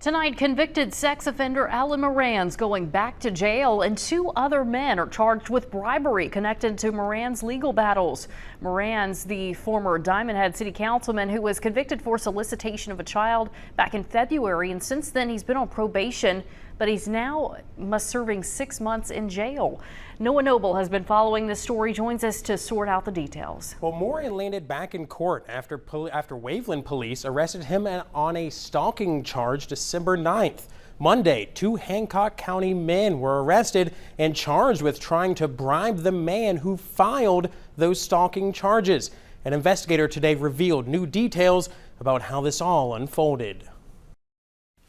Tonight, convicted sex offender Alan Moran's going back to jail, and 2 other men are charged with bribery connected to Moran's legal battles. Moran's the former Diamondhead city councilman who was convicted for solicitation of a child back in February, and since then he's been on probation, but he's now serving 6 months in jail. Noah Noble has been following this story, joins us to sort out the details. Well, Moran landed back in court after Waveland police arrested him on a stalking charge December 9th. Monday, 2 Hancock County men were arrested and charged with trying to bribe the man who filed those stalking charges. An investigator today revealed new details about how this all unfolded.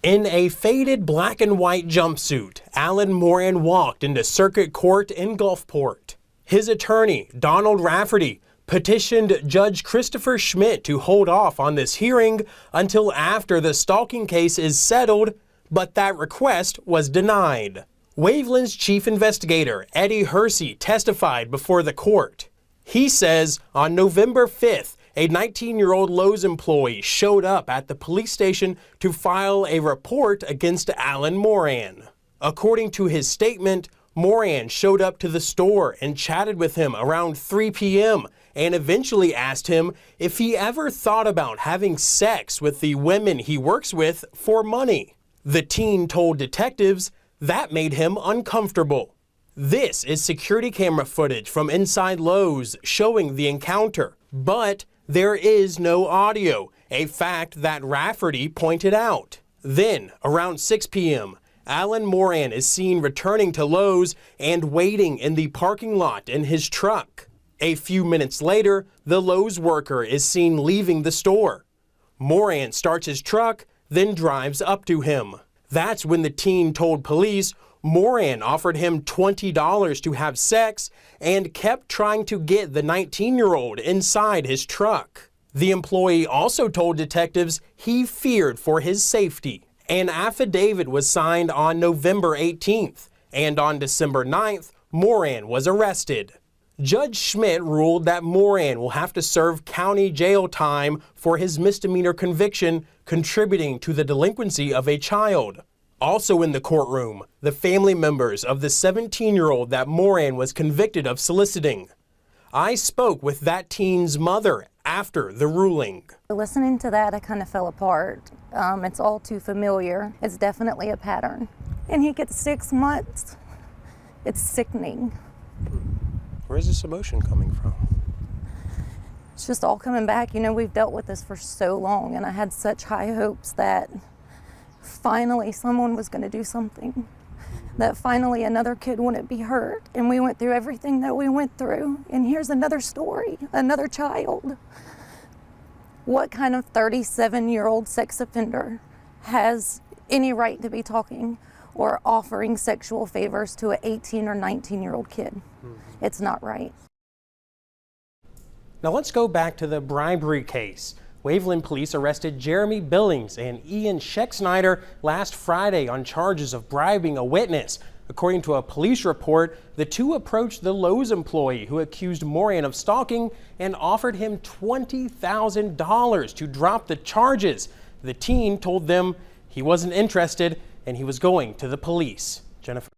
In a faded black and white jumpsuit, Alan Moran walked into circuit court in Gulfport. His attorney, Donald Rafferty, petitioned Judge Christopher Schmidt to hold off on this hearing until after the stalking case is settled, but that request was denied. Waveland's chief investigator, Eddie Hersey, testified before the court. He says on November 5th, a 19-year-old Lowe's employee showed up at the police station to file a report against Alan Moran. According to his statement, Moran showed up to the store and chatted with him around 3 p.m. and eventually asked him if he ever thought about having sex with the women he works with for money. The teen told detectives that made him uncomfortable. This is security camera footage from inside Lowe's showing the encounter, but there is no audio, a fact that Rafferty pointed out. Then, around 6 p.m., Alan Moran is seen returning to Lowe's and waiting in the parking lot in his truck. A few minutes later, the Lowe's worker is seen leaving the store. Moran starts his truck, then drives up to him. That's when the teen told police Moran offered him $20 to have sex and kept trying to get the 19-year-old inside his truck. The employee also told detectives he feared for his safety. An affidavit was signed on November 18th, and on December 9th, Moran was arrested. Judge Schmidt ruled that Moran will have to serve county jail time for his misdemeanor conviction contributing to the delinquency of a child. Also in the courtroom, the family members of the 17-year-old that Moran was convicted of soliciting. I spoke with that teen's mother after the ruling. Listening to that, I kind of fell apart. It's all too familiar. It's definitely a pattern. And he gets 6 months. It's sickening. Where's this emotion coming from? It's just all coming back. You know, we've dealt with this for so long, and I had such high hopes that finally someone was going to do something, that finally another kid wouldn't be hurt. And we went through everything that we went through, and here's another story, another child. What kind of 37-year-old sex offender has any right to be talking or offering sexual favors to an 18 or 19-year-old kid? It's not right. Now let's go back to the bribery case. Waveland police arrested Jeremy Billings and Ian Schecksnyder last Friday on charges of bribing a witness. According to a police report, the two approached the Lowe's employee who accused Moran of stalking and offered him $20,000 to drop the charges. The teen told them he wasn't interested and he was going to the police. Jennifer.